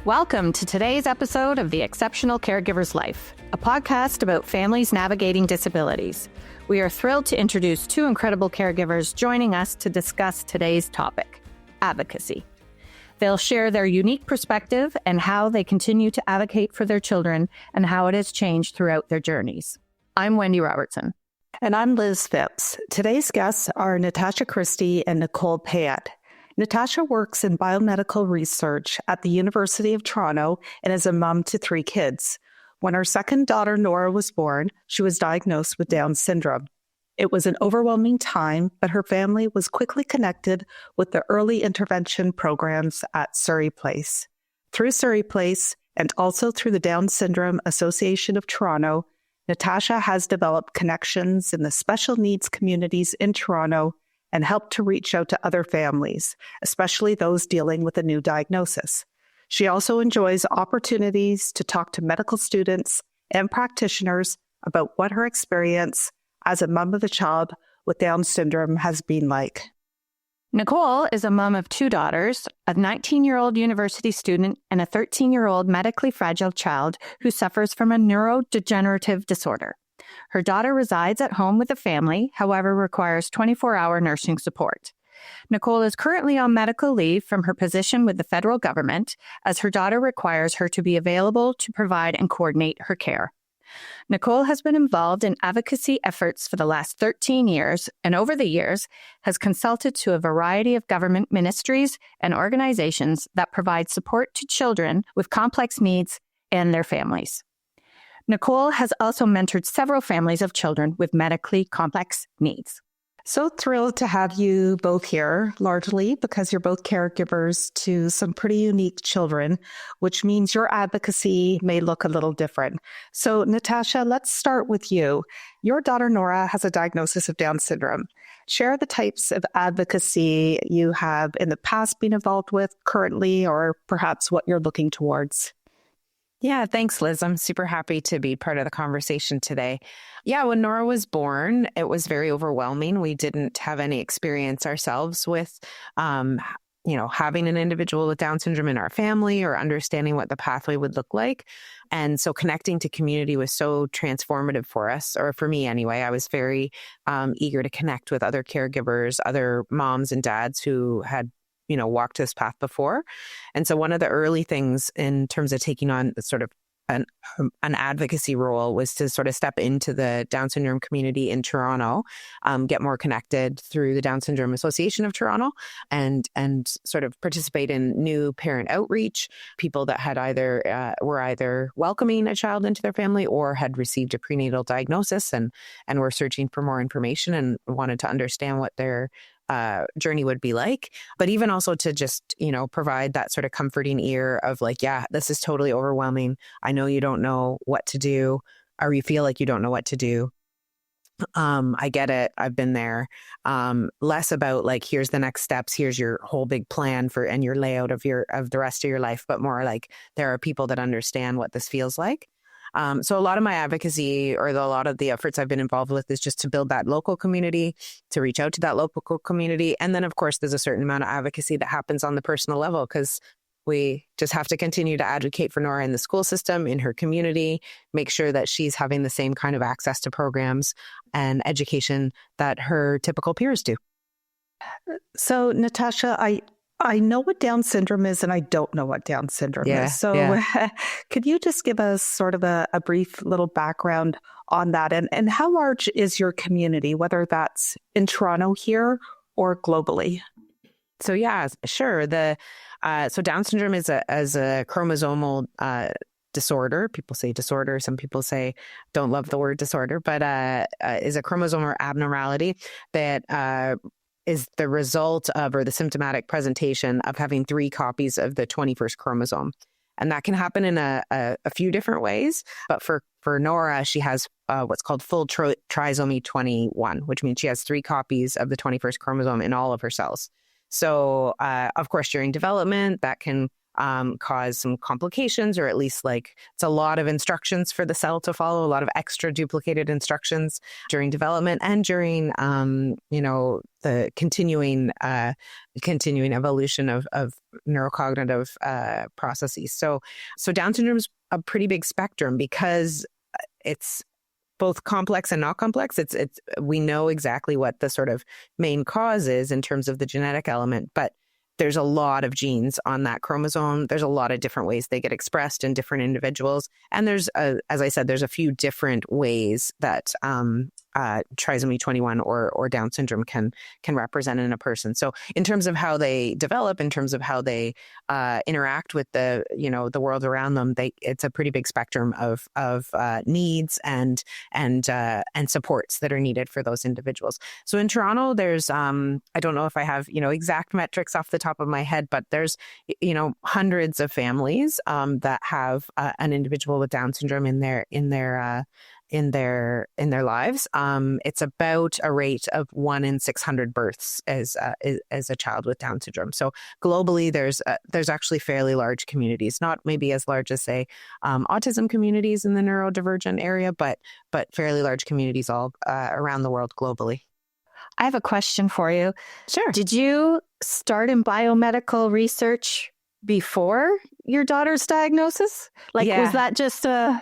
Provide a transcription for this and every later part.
Welcome to today's episode of The Exceptional Caregiver's Life, a podcast about families navigating disabilities. We are thrilled to introduce two incredible caregivers joining us to discuss today's topic, advocacy. They'll share their unique perspective and how they continue to advocate for their children and how it has changed throughout their journeys. I'm Wendy Robertson. And I'm Liz Phipps. Today's guests are Natasha Christie and Nicole Payette. Natasha works in biomedical research at the University of Toronto and is a mom to 3 kids. When her second daughter, Nora, was born, she was diagnosed with Down syndrome. It was an overwhelming time, but her family was quickly connected with the early intervention programs at Surrey Place. Through Surrey Place, and also through the Down Syndrome Association of Toronto, Natasha has developed connections in the special needs communities in Toronto and helped to reach out to other families, especially those dealing with a new diagnosis. She also enjoys opportunities to talk to medical students and practitioners about what her experience as a mom of a child with Down syndrome has been like. Nicole is a mom of 2 daughters, a 19-year-old university student and a 13-year-old medically fragile child who suffers from a neurodegenerative disorder. Her daughter resides at home with the family, however, requires 24-hour nursing support. Nicole is currently on medical leave from her position with the federal government, as her daughter requires her to be available to provide and coordinate her care. Nicole has been involved in advocacy efforts for the last 13 years, and over the years has consulted to a variety of government ministries and organizations that provide support to children with complex needs and their families. Nicole has also mentored several families of children with medically complex needs. So thrilled to have you both here, largely because you're both caregivers to some pretty unique children, which means your advocacy may look a little different. So Natasha, let's start with you. Your daughter, Nora, has a diagnosis of Down syndrome. Share the types of advocacy you have in the past been involved with currently, or perhaps what you're looking towards. Yeah, thanks, Liz. I'm super happy to be part of the conversation today. Yeah, when Nora was born, it was very overwhelming. We didn't have any experience ourselves with, having an individual with Down syndrome in our family or understanding what the pathway would look like. And so connecting to community was so transformative for us, or for me anyway. I was very eager to connect with other caregivers, other moms and dads who had walked this path before. And so one of the early things in terms of taking on sort of an advocacy role was to sort of step into the Down syndrome community in Toronto, get more connected through the Down Syndrome Association of Toronto, and sort of participate in new parent outreach, people that had were either welcoming a child into their family or had received a prenatal diagnosis and were searching for more information and wanted to understand what their journey would be like, but even also to just, provide that sort of comforting ear of like, yeah, this is totally overwhelming. I know you don't know what to do, or you feel like you don't know what to do. I get it. I've been there. Less about like, here's the next steps. Here's your whole big plan and your layout of the rest of your life, but more like there are people that understand what this feels like. So a lot of my advocacy a lot of the efforts I've been involved with is just to build that local community, to reach out to that local community. And then, of course, there's a certain amount of advocacy that happens on the personal level because we just have to continue to advocate for Nora in the school system, in her community, make sure that she's having the same kind of access to programs and education that her typical peers do. So, Natasha, I know what Down syndrome is, and I don't know what Down syndrome is. So could you just give us sort of a brief little background on that? And how large is your community, whether that's in Toronto here or globally? So, yeah, sure. So Down syndrome is a chromosomal disorder. People say disorder. Some people don't love the word disorder, but is a chromosomal abnormality that is the result of, or the symptomatic presentation of having 3 copies of the 21st chromosome. And that can happen in a few different ways. But for Nora, she has what's called full trisomy 21, which means she has 3 copies of the 21st chromosome in all of her cells. So, of course, during development, that can cause some complications, or at least like it's a lot of instructions for the cell to follow, a lot of extra duplicated instructions during development and during, the continuing evolution of neurocognitive processes. So Down syndrome is a pretty big spectrum because it's both complex and not complex. We know exactly what the sort of main cause is in terms of the genetic element, but there's a lot of genes on that chromosome. There's a lot of different ways they get expressed in different individuals. And there's, as I said, there's a few different ways that trisomy 21 or Down syndrome can represent in a person. So in terms of how they develop, in terms of how they interact with the world around them, it's a pretty big spectrum of needs and supports that are needed for those individuals. So in Toronto, there's I don't know if I have exact metrics off the top of my head, but there's hundreds of families that have an individual with Down syndrome in their lives. It's about a rate of 1 in 600 births as a child with Down syndrome. So globally, there's actually fairly large communities, not maybe as large as say autism communities in the neurodivergent area, but fairly large communities all around the world globally. I have a question for you. Sure. Did you start in biomedical research before your daughter's diagnosis? Was that just a...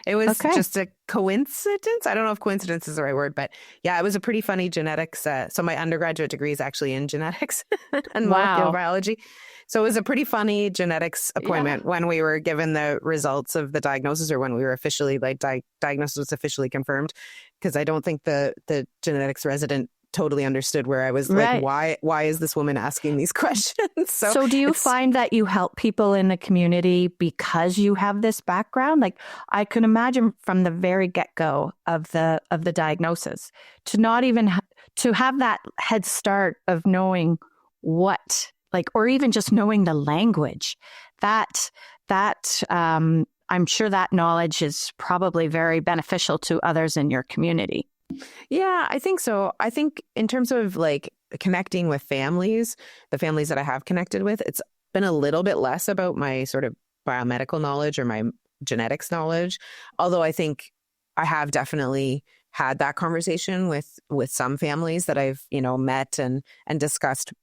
It was just a coincidence. I don't know if coincidence is the right word, but yeah, it was a pretty funny genetics. So my undergraduate degree is actually in genetics and molecular biology. So it was a pretty funny genetics appointment when we were given the results of the diagnosis, or when we were officially diagnosis was officially confirmed, because I don't think the genetics resident totally understood where I was like, why is this woman asking these questions? So do you find that you help people in the community because you have this background? Like, I can imagine from the very get-go of the diagnosis to not even to have that head start of knowing what, or even just knowing the language, that I'm sure that knowledge is probably very beneficial to others in your community. Yeah, I think so. I think in terms of connecting with families, the families that I have connected with, it's been a little bit less about my sort of biomedical knowledge or my genetics knowledge. Although I think I have definitely had that conversation with some families that I've, met and discussed,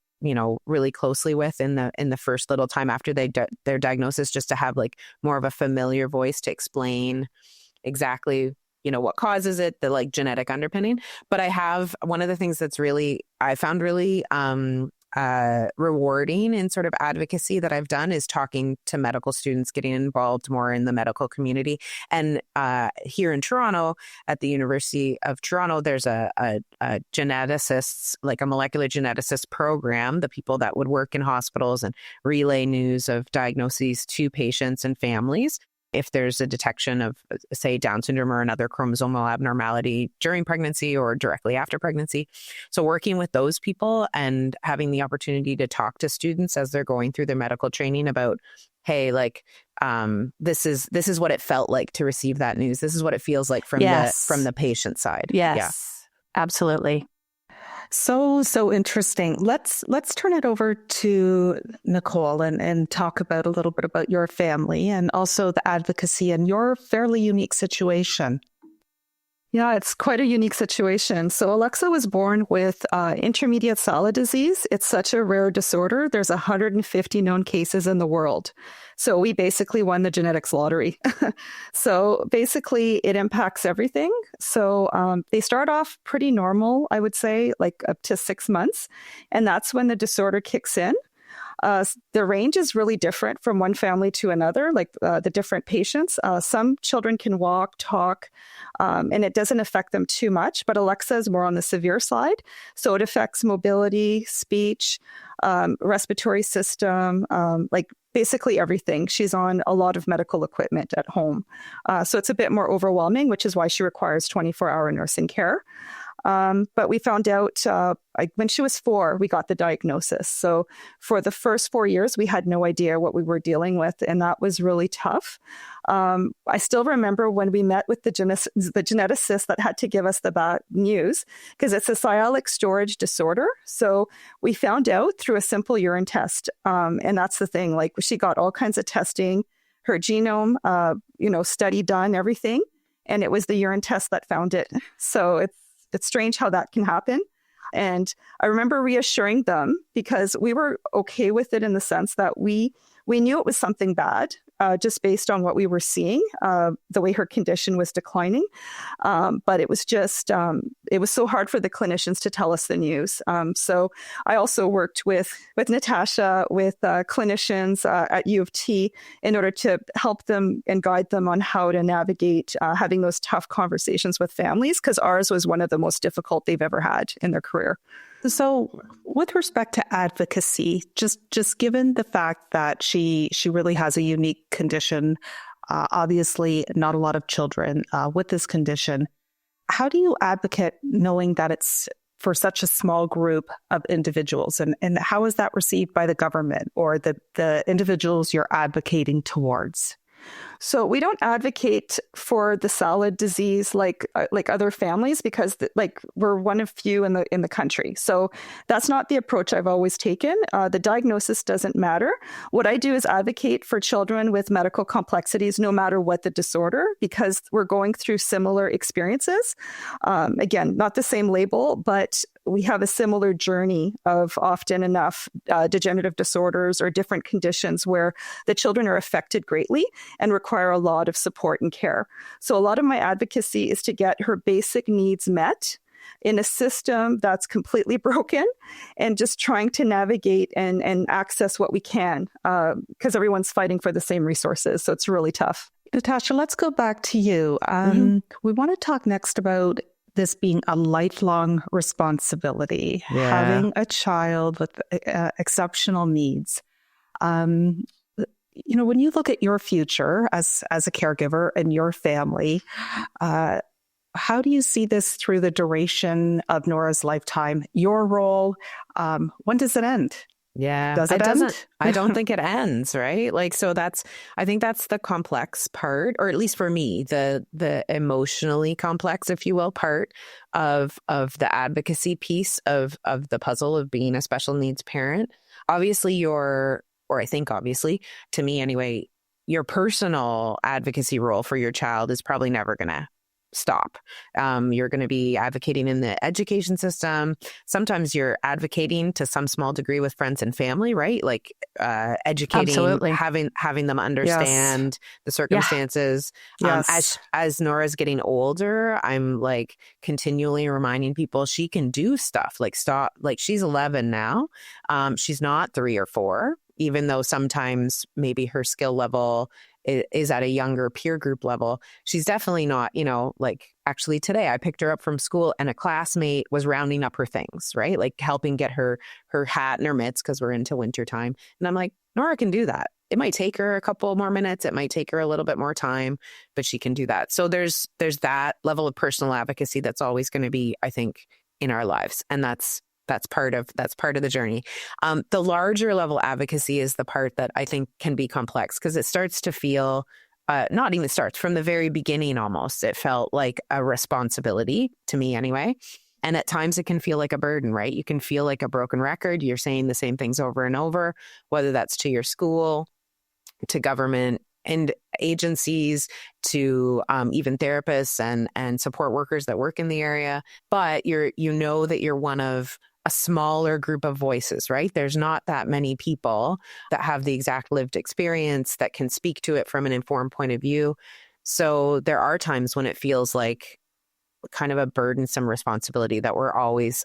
really closely with in the first little time after their diagnosis, just to have more of a familiar voice to explain exactly what causes it, the genetic underpinning. But I have one of the things that's I found really rewarding in sort of advocacy that I've done is talking to medical students, getting involved more in the medical community. And here in Toronto, at the University of Toronto, there's a geneticists, a molecular geneticist program, the people that would work in hospitals and relay news of diagnoses to patients and families if there's a detection of, say, Down syndrome or another chromosomal abnormality during pregnancy or directly after pregnancy. So working with those people and having the opportunity to talk to students as they're going through their medical training about, hey, this is what it felt like to receive that news. This is what it feels like from the patient side. Yes, absolutely. So interesting. Let's turn it over to Nicole and talk about a little bit about your family and also the advocacy and your fairly unique situation. Yeah, it's quite a unique situation. So Alexa was born with intermediate salad disease. It's such a rare disorder. There's 150 known cases in the world. So we basically won the genetics lottery. So basically it impacts everything. So they start off pretty normal, I would say, up to 6 months. And that's when the disorder kicks in. The range is really different from one family to another, the different patients. Some children can walk, talk, and it doesn't affect them too much, but Alexa is more on the severe side. So it affects mobility, speech, respiratory system, basically everything. She's on a lot of medical equipment at home. So it's a bit more overwhelming, which is why she requires 24-hour nursing care. But we found out when she was 4, we got the diagnosis. So for the first 4 years, we had no idea what we were dealing with. And that was really tough. I still remember when we met with the geneticist that had to give us the bad news, because it's a sialic storage disorder. So we found out through a simple urine test. And that's the thing, like she got all kinds of testing, her genome, study done, everything. And it was the urine test that found it. So it's strange how that can happen. And I remember reassuring them, because we were okay with it in the sense that we knew it was something bad, just based on what we were seeing, the way her condition was declining. But it was just, it was so hard for the clinicians to tell us the news. So I also worked with Natasha, with clinicians at U of T, in order to help them and guide them on how to navigate having those tough conversations with families, because ours was one of the most difficult they've ever had in their career. So with respect to advocacy, just given the fact that she really has a unique condition, obviously not a lot of children with this condition, how do you advocate knowing that it's for such a small group of individuals? And how is that received by the government or the individuals you're advocating towards? So we don't advocate for the SALAD disease like other families, because we're one of few in the country. So that's not the approach I've always taken. The diagnosis doesn't matter. What I do is advocate for children with medical complexities, no matter what the disorder, because we're going through similar experiences. Again, not the same label, but we have a similar journey of often enough degenerative disorders or different conditions where the children are affected greatly and require a lot of support and care. So a lot of my advocacy is to get her basic needs met in a system that's completely broken, and just trying to navigate and access what we can, because everyone's fighting for the same resources. So it's really tough. Natasha, let's go back to you. We want to talk next about this being a lifelong responsibility, having a child with exceptional needs. When you look at your future as a caregiver and your family, how do you see this through the duration of Nora's lifetime? Your role, when does it end? Yeah. Does it end? I don't think it ends, right? I think that's the complex part, or at least for me, the emotionally complex, if you will, part of the advocacy piece of the puzzle of being a special needs parent. Obviously, obviously, to me anyway, your personal advocacy role for your child is probably never going to stop. You're going to be advocating in the education system. Sometimes you're advocating to some small degree with friends and family, right? Like educating, Absolutely. having them understand the circumstances. Yes. As Nora's getting older, I'm like continually reminding people she can do stuff. She's 11 now. She's not 3 or 4, even though sometimes maybe her skill level is at a younger peer group level. She's definitely not, actually today I picked her up from school and a classmate was rounding up her things, right? Like helping get her hat and her mitts, because we're into winter time. And I'm like, Nora can do that. It might take her a couple more minutes. It might take her a little bit more time, but she can do that. So there's that level of personal advocacy that's always going to be, I think, in our lives. And that's part of the journey. The larger level advocacy is the part that I think can be complex, because it starts to feel, not even starts, from the very beginning almost, it felt like a responsibility to me anyway. And at times it can feel like a burden, right? You can feel like a broken record. You're saying the same things over and over, whether that's to your school, to government and agencies, to even therapists and support workers that work in the area. But you know that you're one of a smaller group of voices, right? There's not that many people that have the exact lived experience that can speak to it from an informed point of view. So there are times when it feels like kind of a burdensome responsibility that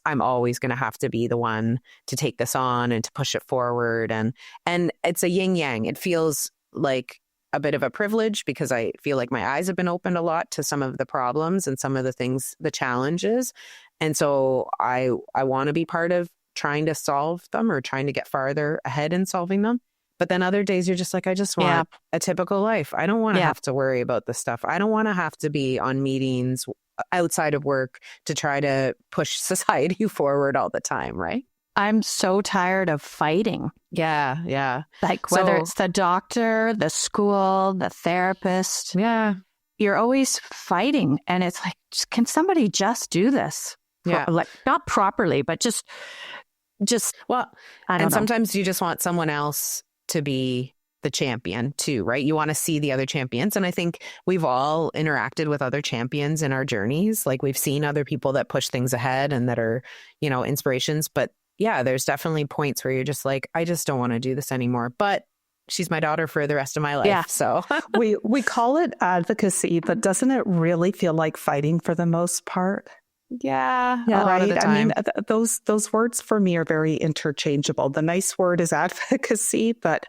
I'm always going to have to be the one to take this on and to push it forward. And it's a yin yang. It feels like a bit of a privilege, because I feel like my eyes have been opened a lot to some of the problems and some of the things, the challenges. And so I want to be part of trying to solve them, or trying to get farther ahead in solving them. But then other days you're just like, I just want a typical life. I don't want to have to worry about this stuff. I don't want to have to be on meetings outside of work to try to push society forward all the time, right? I'm so tired of fighting. Yeah. Like whether it's the doctor, the school, the therapist. Yeah. You're always fighting. And it's like, can somebody just do this? Yeah. Like not properly, but just well, I don't know. Sometimes you just want someone else to be the champion too, right? You want to see the other champions. And I think we've all interacted with other champions in our journeys. Like we've seen other people that push things ahead and that are, inspirations. But yeah, there's definitely points where you're just like, I just don't want to do this anymore. But she's my daughter for the rest of my life. Yeah. So we call it advocacy, but doesn't it really feel like fighting for the most part? Yeah, a lot right. Of the time. I mean, those words for me are very interchangeable. The nice word is advocacy, but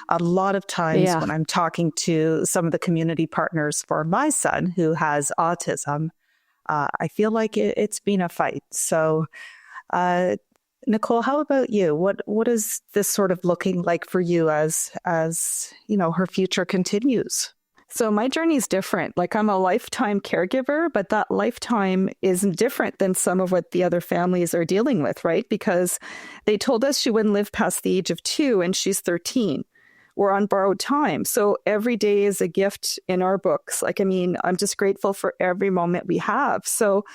a lot of times when I'm talking to some of the community partners for my son who has autism, I feel like it's been a fight. So, Nicole, how about you? What is this sort of looking like for you as her future continues? So my journey is different. Like I'm a lifetime caregiver, but that lifetime is different than some of what the other families are dealing with, right? Because they told us she wouldn't live past the age of 2 and she's 13. We're on borrowed time. So every day is a gift in our books. Like, I mean, I'm just grateful for every moment we have. So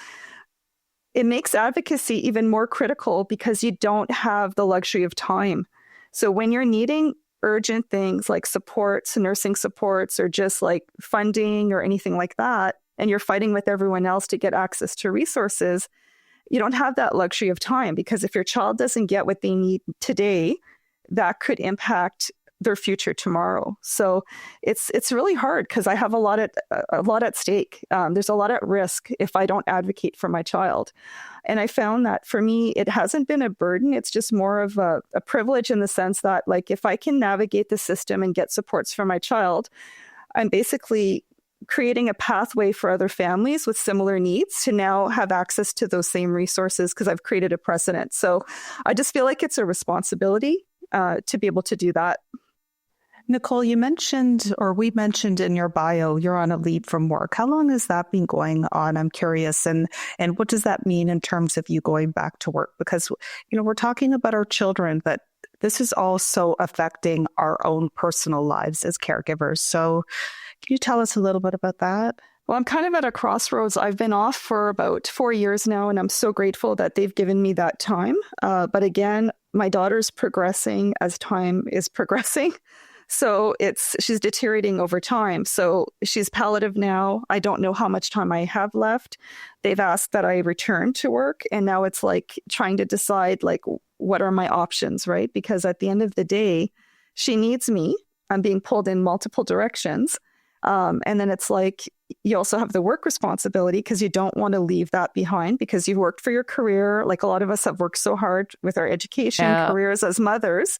it makes advocacy even more critical because you don't have the luxury of time. So when you're needing urgent things like supports, nursing supports, or just like funding or anything like that, and you're fighting with everyone else to get access to resources, you don't have that luxury of time because if your child doesn't get what they need today, that could impact their future tomorrow. So it's really hard because I have a lot at stake. There's a lot at risk if I don't advocate for my child. And I found that for me, it hasn't been a burden. It's just more of a privilege in the sense that, like, if I can navigate the system and get supports for my child, I'm basically creating a pathway for other families with similar needs to now have access to those same resources because I've created a precedent. So I just feel like it's a responsibility to be able to do that. Nicole, we mentioned in your bio, you're on a leave from work. How long has that been going on? I'm curious. And what does that mean in terms of you going back to work? Because, we're talking about our children, but this is also affecting our own personal lives as caregivers. So can you tell us a little bit about that? Well, I'm kind of at a crossroads. I've been off for about 4 years now, and I'm so grateful that they've given me that time. But again, my daughter's progressing as time is progressing. So she's deteriorating over time. So she's palliative now. I don't know how much time I have left. They've asked that I return to work. And now it's like trying to decide, like, what are my options, right? Because at the end of the day, she needs me. I'm being pulled in multiple directions. And then it's like, you also have the work responsibility because you don't want to leave that behind because you've worked for your career. Like a lot of us have worked so hard with our education, careers as mothers,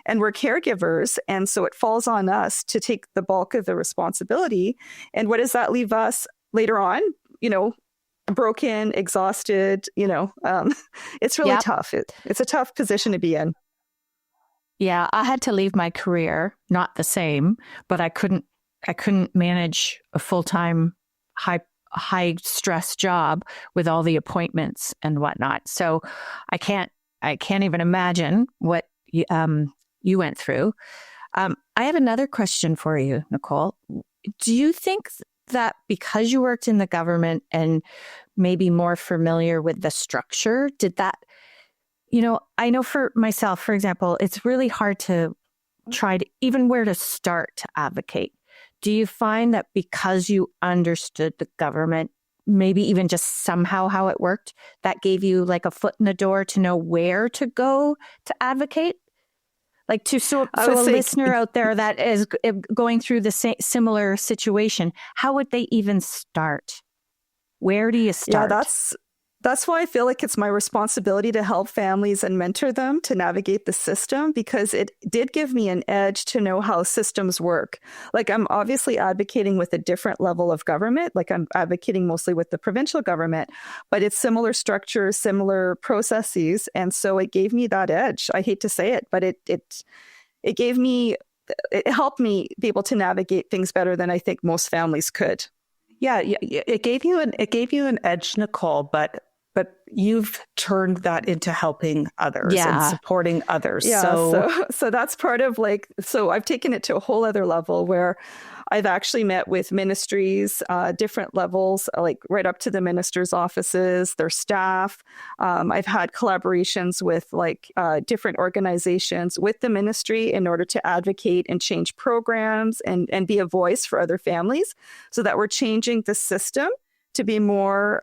and we're caregivers. And so it falls on us to take the bulk of the responsibility. And what does that leave us later on? Broken, exhausted, it's really tough. It's a tough position to be in. Yeah, I had to leave my career, not the same, but I couldn't manage a full-time, high stress job with all the appointments and whatnot. So I can't even imagine what you went through. I have another question for you, Nicole. Do you think that because you worked in the government and maybe more familiar with the structure, did that, I know for myself, for example, it's really hard to try to even where to start to advocate. Do you find that because you understood the government, maybe even just somehow how it worked, that gave you like a foot in the door to know where to go to advocate? Like so a listener out there that is going through the similar situation, how would they even start? Where do you start? Yeah, that's why I feel like it's my responsibility to help families and mentor them to navigate the system, because it did give me an edge to know how systems work. Like I'm obviously advocating with a different level of government. Like I'm advocating mostly with the provincial government, but it's similar structures, similar processes. And so it gave me that edge. I hate to say it, but it helped me be able to navigate things better than I think most families could. Yeah, it gave you an edge, Nicole, but you've turned that into helping others and supporting others. Yeah, so that's part of so I've taken it to a whole other level where I've actually met with ministries, different levels, like right up to the ministers' offices, their staff. I've had collaborations with different organizations with the ministry in order to advocate and change programs and be a voice for other families so that we're changing the system to be more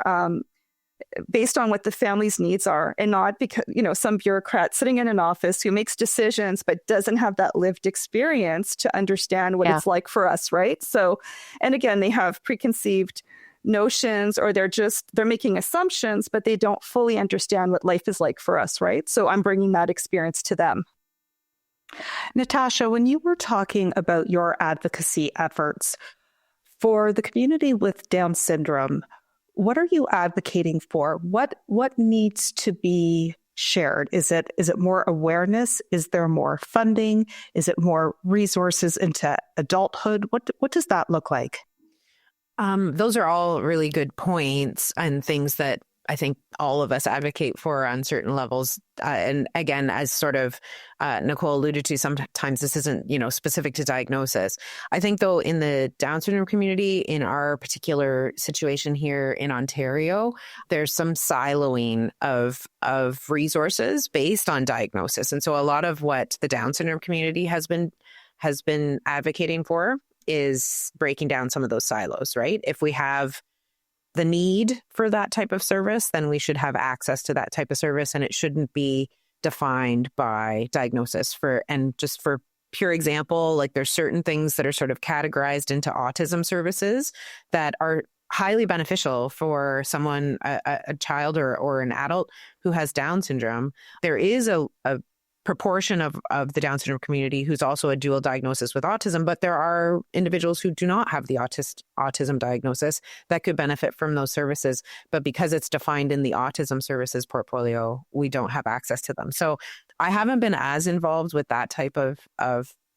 based on what the family's needs are, and not because, some bureaucrat sitting in an office who makes decisions but doesn't have that lived experience to understand what it's like for us, right? So, and again, they have preconceived notions, or they're making assumptions, but they don't fully understand what life is like for us, right? So I'm bringing that experience to them. Natasha, when you were talking about your advocacy efforts for the community with Down syndrome, what are you advocating for? What needs to be shared? Is it more awareness? Is there more funding? Is it more resources into adulthood? What does that look like? Those are all really good points and things that I think all of us advocate for on certain levels. And again, as sort of Nicole alluded to, sometimes this isn't, specific to diagnosis. I think, though, in the Down syndrome community, in our particular situation here in Ontario, there's some siloing of resources based on diagnosis. And so a lot of what the Down syndrome community has been advocating for is breaking down some of those silos, right? If we have the need for that type of service, then we should have access to that type of service, and it shouldn't be defined by diagnosis. For pure example, like there's certain things that are sort of categorized into autism services that are highly beneficial for someone, a child or an adult who has Down syndrome. There is a proportion of the Down syndrome community who's also a dual diagnosis with autism, but there are individuals who do not have the autism diagnosis that could benefit from those services. But because it's defined in the autism services portfolio, we don't have access to them. So I haven't been as involved with that type of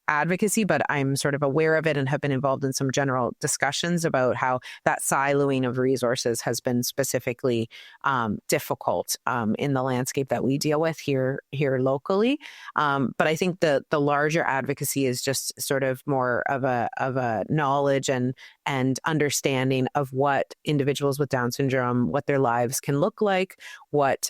advocacy, but I'm sort of aware of it and have been involved in some general discussions about how that siloing of resources has been specifically difficult in the landscape that we deal with here locally. But I think the larger advocacy is just sort of more of a knowledge and understanding of what individuals with Down syndrome, what their lives can look like, what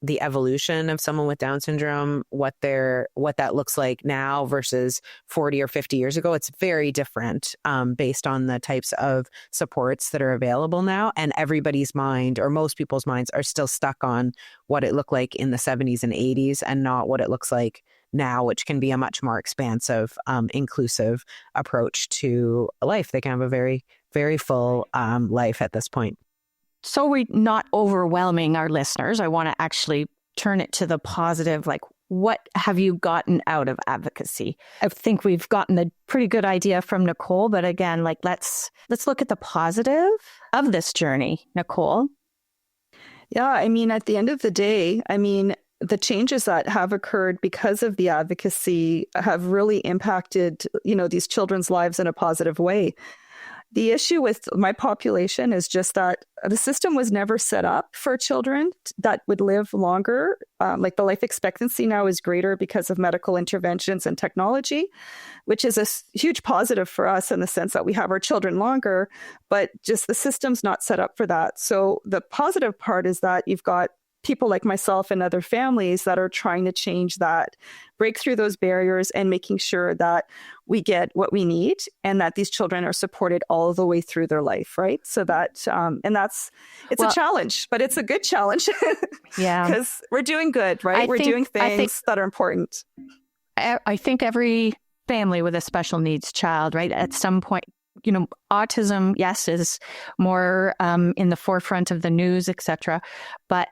the evolution of someone with Down syndrome, what that looks like now versus 40 or 50 years ago. It's very different based on the types of supports that are available now. And everybody's mind, or most people's minds, are still stuck on what it looked like in the 70s and 80s and not what it looks like now, which can be a much more expansive, inclusive approach to life. They can have a very, very full life at this point. So we're not overwhelming our listeners. I want to actually turn it to the positive. Like, what have you gotten out of advocacy? I think we've gotten a pretty good idea from Nicole, but again, let's look at the positive of this journey, Nicole. Yeah, at the end of the day, the changes that have occurred because of the advocacy have really impacted, these children's lives in a positive way. The issue with my population is just that the system was never set up for children that would live longer. The life expectancy now is greater because of medical interventions and technology, which is a huge positive for us in the sense that we have our children longer, but just the system's not set up for that. So the positive part is that you've got people like myself and other families that are trying to change that, break through those barriers, and making sure that we get what we need and that these children are supported all the way through their life, right? So that, it's a challenge, but it's a good challenge. Yeah. Because we're doing good, right? We're doing things that are important. I think every family with a special needs child, right, at some point, autism, yes, is more in the forefront of the news, etc., but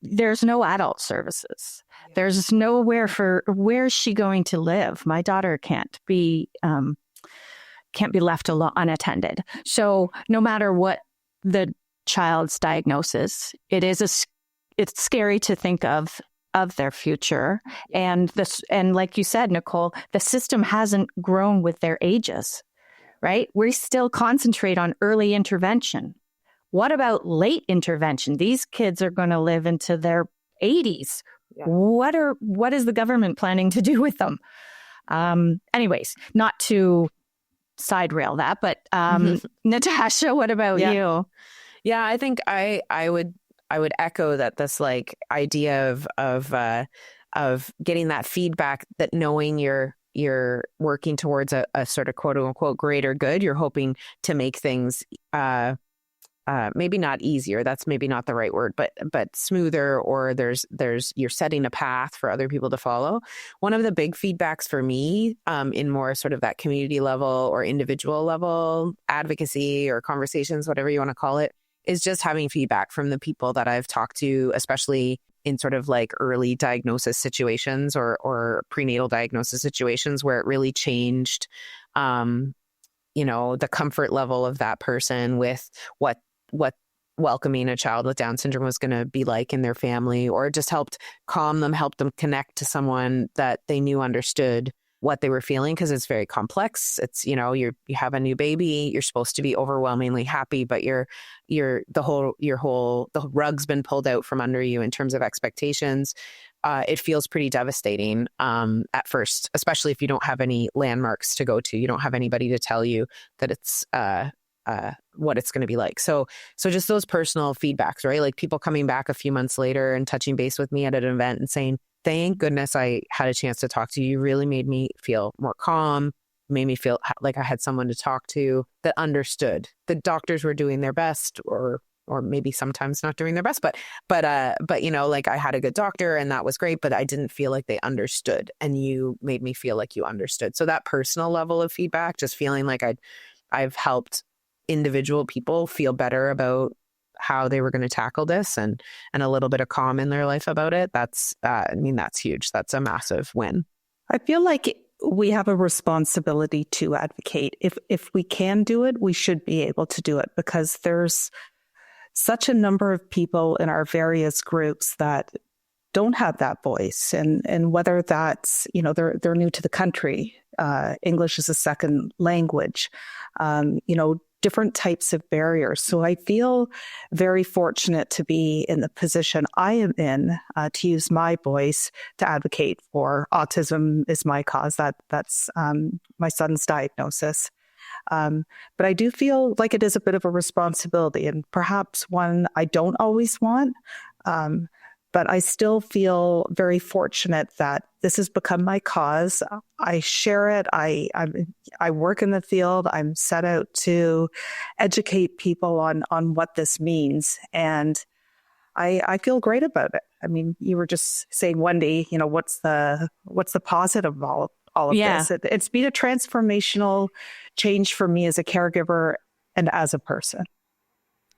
there's no adult services. There's nowhere for where's she going to live. My daughter can't be left alone unattended. So no matter what the child's diagnosis, it's scary to think of of their future. And like you said, Nicole, the system hasn't grown with their ages, right? We still concentrate on early intervention. What about late intervention? These kids are going to live into their 80s. Yeah. What is the government planning to do with them? Anyways, not to side rail that, but Natasha, what about you? Yeah, I think I would echo that, this like idea of getting that feedback, that knowing you're working towards a sort of quote unquote greater good. You're hoping to make things maybe not easier. That's maybe not the right word, but smoother, or you're setting a path for other people to follow. One of the big feedbacks for me in more sort of that community level or individual level advocacy or conversations, whatever you want to call it, is just having feedback from the people that I've talked to, especially in sort of like early diagnosis situations or prenatal diagnosis situations where it really changed, the comfort level of that person with what welcoming a child with Down syndrome was going to be like in their family, or just helped calm them, help them connect to someone that they knew understood what they were feeling, because it's very complex. It's, you have a new baby, you're supposed to be overwhelmingly happy, but the rug's been pulled out from under you in terms of expectations. It feels pretty devastating at first, especially if you don't have any landmarks to go to. You don't have anybody to tell you that it's what it's going to be like. So just those personal feedbacks, right? Like people coming back a few months later and touching base with me at an event and saying, thank goodness I had a chance to talk to you. You really made me feel more calm, made me feel like I had someone to talk to that understood. The doctors were doing their best, or maybe sometimes not doing their best, but like I had a good doctor and that was great, but I didn't feel like they understood, and you made me feel like you understood. So that personal level of feedback, just feeling like I've helped individual people feel better about how they were going to tackle this, and a little bit of calm in their life about it. That's huge. That's a massive win. I feel like we have a responsibility to advocate. If we can do it, we should be able to do it, because there's such a number of people in our various groups that don't have that voice. And whether that's, they're new to the country, English is a second language, different types of barriers. So I feel very fortunate to be in the position I am in, to use my voice to advocate for autism is my cause. That's my son's diagnosis. But I do feel like it is a bit of a responsibility, and perhaps one I don't always want. But I still feel very fortunate that this has become my cause. I share it. I work in the field. I'm set out to educate people on what this means, and I feel great about it. I mean, you were just saying, Wendy, what's the positive of all of this? It's been a transformational change for me as a caregiver and as a person.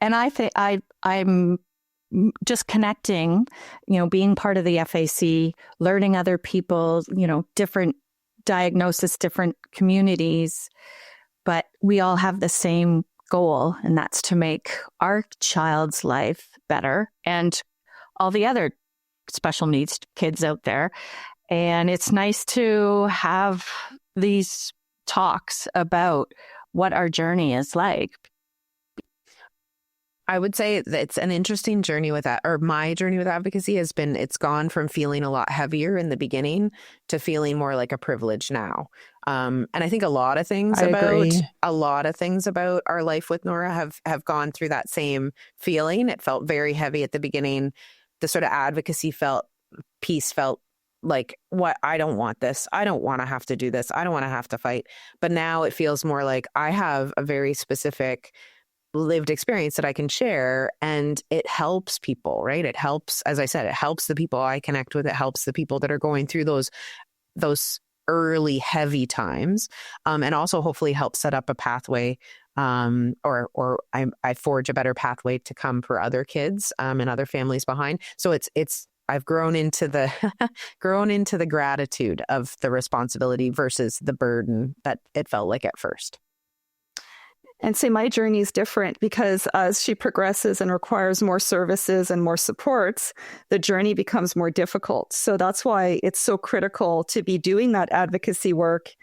And I think I'm just connecting, being part of the FAC, learning other people, different diagnosis, different communities, but we all have the same goal, and that's to make our child's life better and all the other special needs kids out there. And it's nice to have these talks about what our journey is like. I would say that it's an interesting journey with that, or my journey with advocacy has been, it's gone from feeling a lot heavier in the beginning to feeling more like a privilege now. And I think a lot of things about our life with Nora have gone through that same feeling. It felt very heavy at the beginning. The sort of advocacy piece felt like, what? I don't want this. I don't want to have to do this. I don't want to have to fight. But now it feels more like I have a very specific lived experience that I can share, and it helps people, right? It helps, as I said, it helps the people I connect with. It helps the people that are going through those early heavy times, and also hopefully help set up a pathway, or I forge a better pathway to come for other kids and other families behind. So I've grown into the gratitude of the responsibility versus the burden that it felt like at first. and say my journey is different because as she progresses and requires more services and more supports, the journey becomes more difficult. So that's why it's so critical to be doing that advocacy work,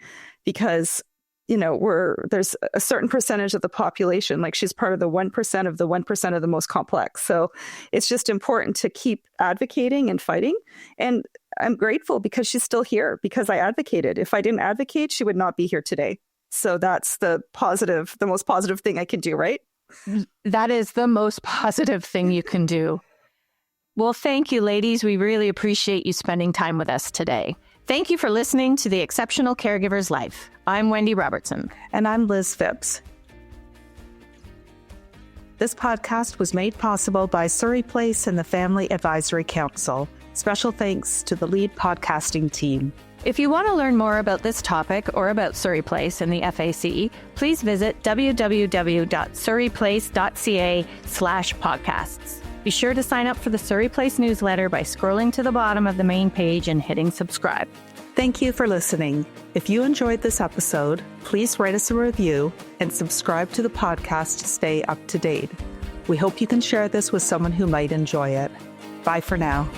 because there's a certain percentage of the population, like she's part of the 1% of the 1% of the most complex. So it's just important to keep advocating and fighting. And I'm grateful because she's still here because I advocated. If I didn't advocate, she would not be here today. So that's the most positive thing I can do, right? That is the most positive thing you can do. Well, thank you, ladies. We really appreciate you spending time with us today. Thank you for listening to The Exceptional Caregiver's Life. I'm Wendy Robertson. And I'm Liz Phipps. This podcast was made possible by Surrey Place and the Family Advisory Council. Special thanks to the lead podcasting team. If you want to learn more about this topic or about Surrey Place and the FAC, please visit www.surreyplace.ca/podcasts. Be sure to sign up for the Surrey Place newsletter by scrolling to the bottom of the main page and hitting subscribe. Thank you for listening. If you enjoyed this episode, please write us a review and subscribe to the podcast to stay up to date. We hope you can share this with someone who might enjoy it. Bye for now.